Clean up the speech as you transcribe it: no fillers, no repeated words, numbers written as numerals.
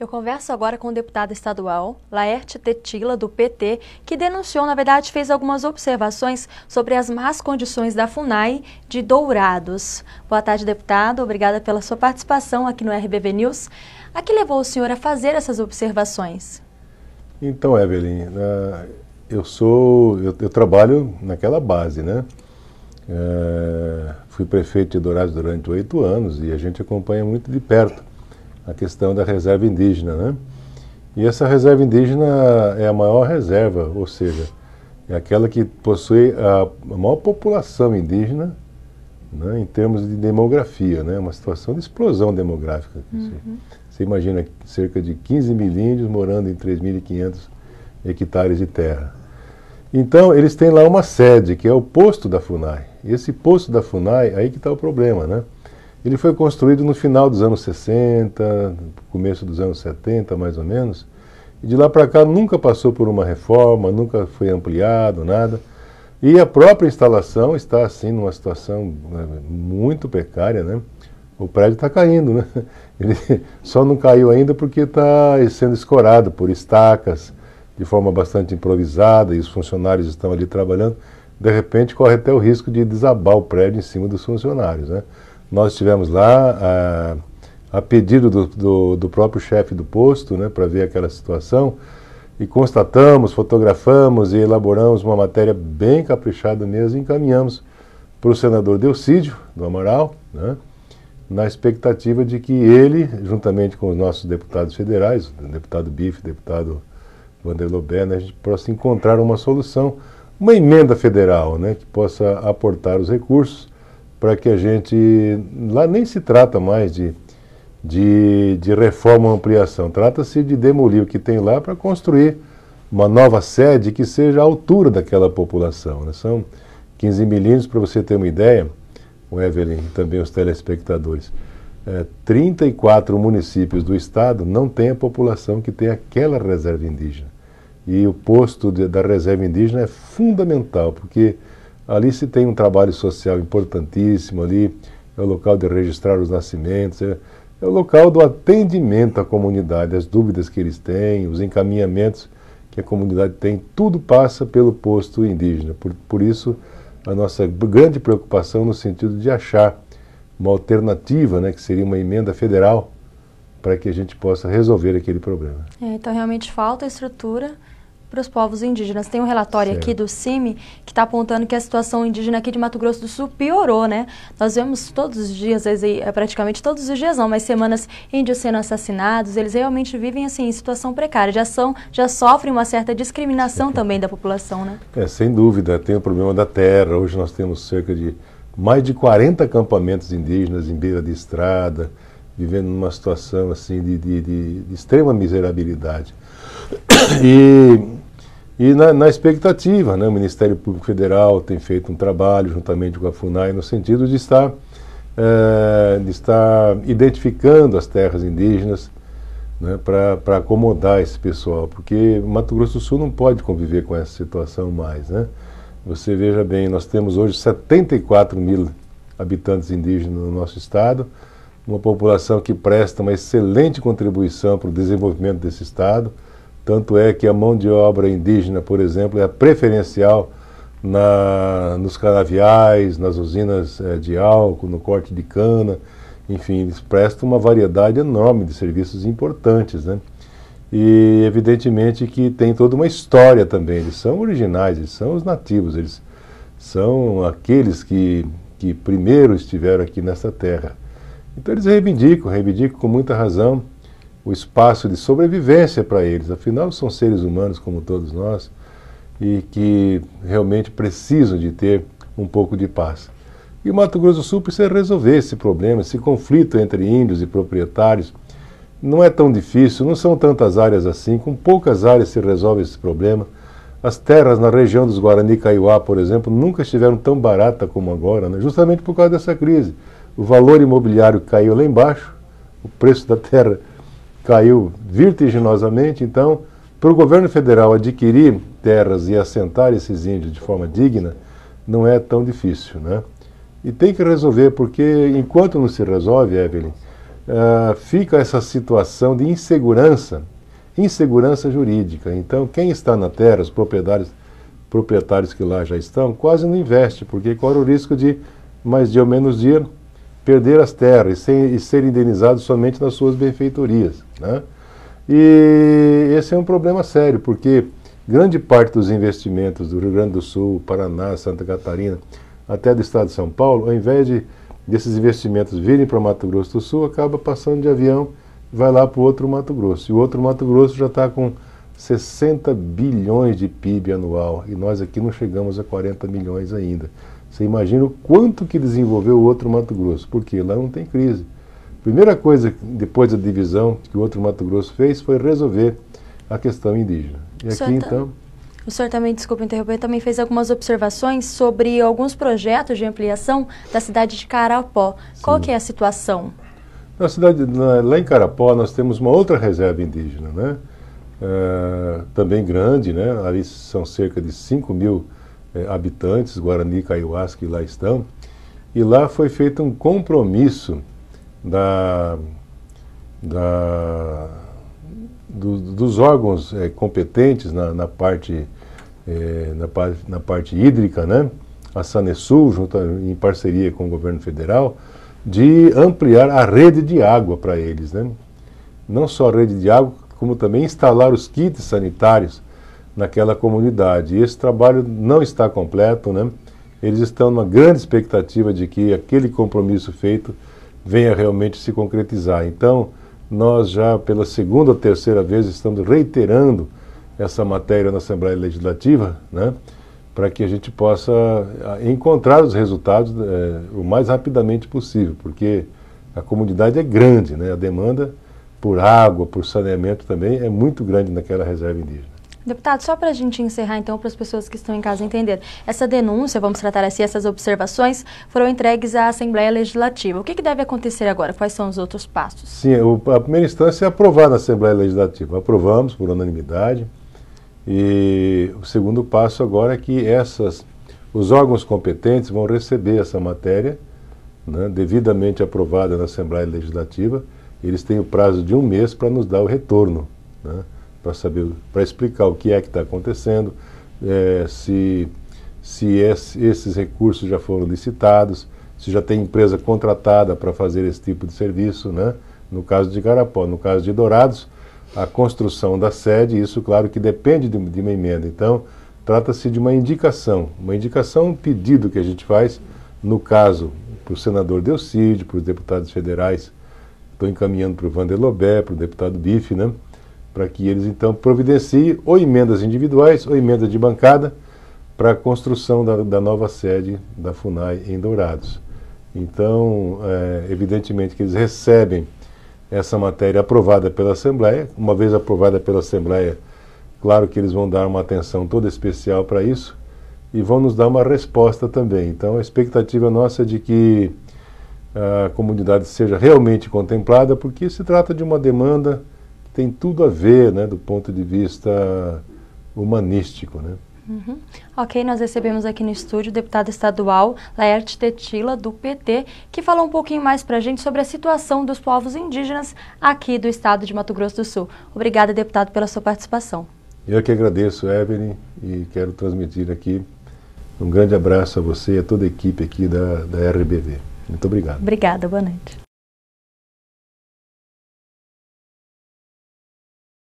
Eu converso agora com o deputado estadual Laerte Tetila, do PT, que denunciou, na verdade, fez algumas observações sobre as más condições da FUNAI de Dourados. Boa tarde, deputado. Obrigada pela sua participação aqui no RBV News. A que levou o senhor a fazer essas observações? Então, Evelyn, eu trabalho naquela base, né? Fui prefeito de Dourados durante 8 anos e a gente acompanha muito de perto a questão da reserva indígena, né? E essa reserva indígena é a maior reserva, ou seja, é aquela que possui a maior população indígena, né, em termos de demografia, né? Uma situação de explosão demográfica. Você imagina cerca de 15 mil índios morando em 3.500 hectares de terra. Então, eles têm lá uma sede, que é o posto da FUNAI. E esse posto da FUNAI, aí que está o problema, né? Ele foi construído no final dos anos 60, começo dos anos 70, mais ou menos, e de lá para cá nunca passou por uma reforma, nunca foi ampliado, nada. E a própria instalação está, assim, numa situação muito precária, né? O prédio está caindo, né? Ele só não caiu ainda porque está sendo escorado por estacas, de forma bastante improvisada, e os funcionários estão ali trabalhando. De repente, corre até o risco de desabar o prédio em cima dos funcionários, né? Nós estivemos lá a pedido do próprio chefe do posto, né, para ver aquela situação, e constatamos, fotografamos e elaboramos uma matéria bem caprichada mesmo, e encaminhamos para o senador Delcídio, do Amaral, né, na expectativa de que ele, juntamente com os nossos deputados federais, o deputado Bife, o deputado Wander Lobé, né, a gente possa encontrar uma solução, uma emenda federal, né, que possa aportar os recursos para que a gente, lá nem se trata mais de reforma ou ampliação, trata-se de demolir o que tem lá para construir uma nova sede que seja à altura daquela população, né? São 15 mil índios, para você ter uma ideia, o Evelyn e também os telespectadores, 34 municípios do estado não têm a população que tem aquela reserva indígena. E o posto da reserva indígena é fundamental, porque ali se tem um trabalho social importantíssimo, ali é o local de registrar os nascimentos, é o local do atendimento à comunidade, as dúvidas que eles têm, os encaminhamentos que a comunidade tem, tudo passa pelo posto indígena. Por isso, a nossa grande preocupação no sentido de achar uma alternativa, né, que seria uma emenda federal, para que a gente possa resolver aquele problema. Então, realmente falta estrutura para os povos indígenas. Tem um relatório aqui do CIMI que está apontando que a situação indígena aqui de Mato Grosso do Sul piorou, né? Nós vemos todos os dias, às vezes, praticamente todos os dias não, mas semanas, índios sendo assassinados, eles realmente vivem assim em situação precária, já sofrem uma certa discriminação também da população, né? Sem dúvida, tem o problema da terra. Hoje nós temos cerca de mais de 40 acampamentos indígenas em beira de estrada, vivendo numa situação assim de extrema miserabilidade. E na expectativa, né, o Ministério Público Federal tem feito um trabalho juntamente com a FUNAI no sentido de estar identificando as terras indígenas, né, para acomodar esse pessoal, porque Mato Grosso do Sul não pode conviver com essa situação mais, né? Você veja bem, nós temos hoje 74 mil habitantes indígenas no nosso estado, uma população que presta uma excelente contribuição para o desenvolvimento desse estado. Tanto é que a mão de obra indígena, por exemplo, é preferencial nos canaviais, nas usinas de álcool, no corte de cana, enfim, eles prestam uma variedade enorme de serviços importantes, né? E evidentemente que tem toda uma história também, eles são originais, eles são os nativos, eles são aqueles que primeiro estiveram aqui nessa terra. Então eles reivindicam com muita razão o espaço de sobrevivência para eles. Afinal, são seres humanos como todos nós e que realmente precisam de ter um pouco de paz. E o Mato Grosso do Sul precisa resolver esse problema, esse conflito entre índios e proprietários. Não é tão difícil, não são tantas áreas assim, com poucas áreas se resolve esse problema. As terras na região dos Guarani-Kaiowá, por exemplo, nunca estiveram tão baratas como agora, né? Justamente por causa dessa crise. O valor imobiliário caiu lá embaixo, o preço da terra caiu vertiginosamente. Então, para o governo federal adquirir terras e assentar esses índios de forma digna, não é tão difícil, né? E tem que resolver, porque enquanto não se resolve, Evelyn, fica essa situação de insegurança jurídica. Então, quem está na terra, os proprietários que lá já estão, quase não investe, porque corre o risco de, mais dia ou menos dia, perder as terras e ser indenizados somente nas suas benfeitorias, né? E esse é um problema sério, porque grande parte dos investimentos do Rio Grande do Sul, Paraná, Santa Catarina, até do estado de São Paulo, ao invés desses investimentos virem para Mato Grosso do Sul, acaba passando de avião, vai lá para o outro Mato Grosso. E o outro Mato Grosso já está com 60 bilhões de PIB anual, e nós aqui não chegamos a 40 milhões ainda. Você imagina o quanto que desenvolveu o outro Mato Grosso, porque lá não tem crise. Primeira coisa, depois da divisão, que o outro Mato Grosso fez foi resolver a questão indígena. E aqui, então... O senhor também, desculpa interromper, também fez algumas observações sobre alguns projetos de ampliação da cidade de Carapó. Sim. Qual que é a situação? Lá em Carapó nós temos uma outra reserva indígena, né? Também grande, né? Ali são cerca de 5 mil habitantes, Guarani e Kaiowás, que lá estão. E lá foi feito um compromisso dos órgãos competentes na parte hídrica, né? A Sanesul, em parceria com o governo federal, de ampliar a rede de água para eles, né? Não só a rede de água, como também instalar os kits sanitários naquela comunidade. E esse trabalho não está completo, né? Eles estão numa grande expectativa de que aquele compromisso feito venha realmente se concretizar. Então, nós já pela segunda ou terceira vez estamos reiterando essa matéria na Assembleia Legislativa, né, para que a gente possa encontrar os resultados o mais rapidamente possível, porque a comunidade é grande, né, a demanda por água, por saneamento também é muito grande naquela reserva indígena. Deputado, só para a gente encerrar então, para as pessoas que estão em casa entender, essa denúncia, vamos tratar assim, essas observações foram entregues à Assembleia Legislativa. O que deve acontecer agora? Quais são os outros passos? Sim, a primeira instância é aprovar na Assembleia Legislativa. Aprovamos por unanimidade e o segundo passo agora é que os órgãos competentes vão receber essa matéria, né, devidamente aprovada na Assembleia Legislativa. Eles têm o prazo de 1 mês para nos dar o retorno, né, para explicar o que é que está acontecendo, se esses recursos já foram licitados, se já tem empresa contratada para fazer esse tipo de serviço, né? No caso de Carapó. No caso de Dourados, a construção da sede, isso claro que depende de uma emenda. Então, trata-se de uma indicação, um pedido que a gente faz, no caso, para o senador Delcídio, para os deputados federais, estou encaminhando para o Vander Lobé, para o deputado Bife, né? Para que eles então providenciem ou emendas individuais ou emendas de bancada para a construção da nova sede da FUNAI em Dourados. Então, evidentemente que eles recebem essa matéria aprovada pela Assembleia. Uma vez aprovada pela Assembleia, claro que eles vão dar uma atenção toda especial para isso e vão nos dar uma resposta também. Então, a expectativa nossa é de que a comunidade seja realmente contemplada, porque se trata de uma demanda tem tudo a ver, né, do ponto de vista humanístico, né? Uhum. Ok, nós recebemos aqui no estúdio o deputado estadual Laerte Tetila, do PT, que falou um pouquinho mais para a gente sobre a situação dos povos indígenas aqui do estado de Mato Grosso do Sul. Obrigada, deputado, pela sua participação. Eu que agradeço, Evelyn, e quero transmitir aqui um grande abraço a você e a toda a equipe aqui da RBV. Muito obrigado. Obrigada, boa noite.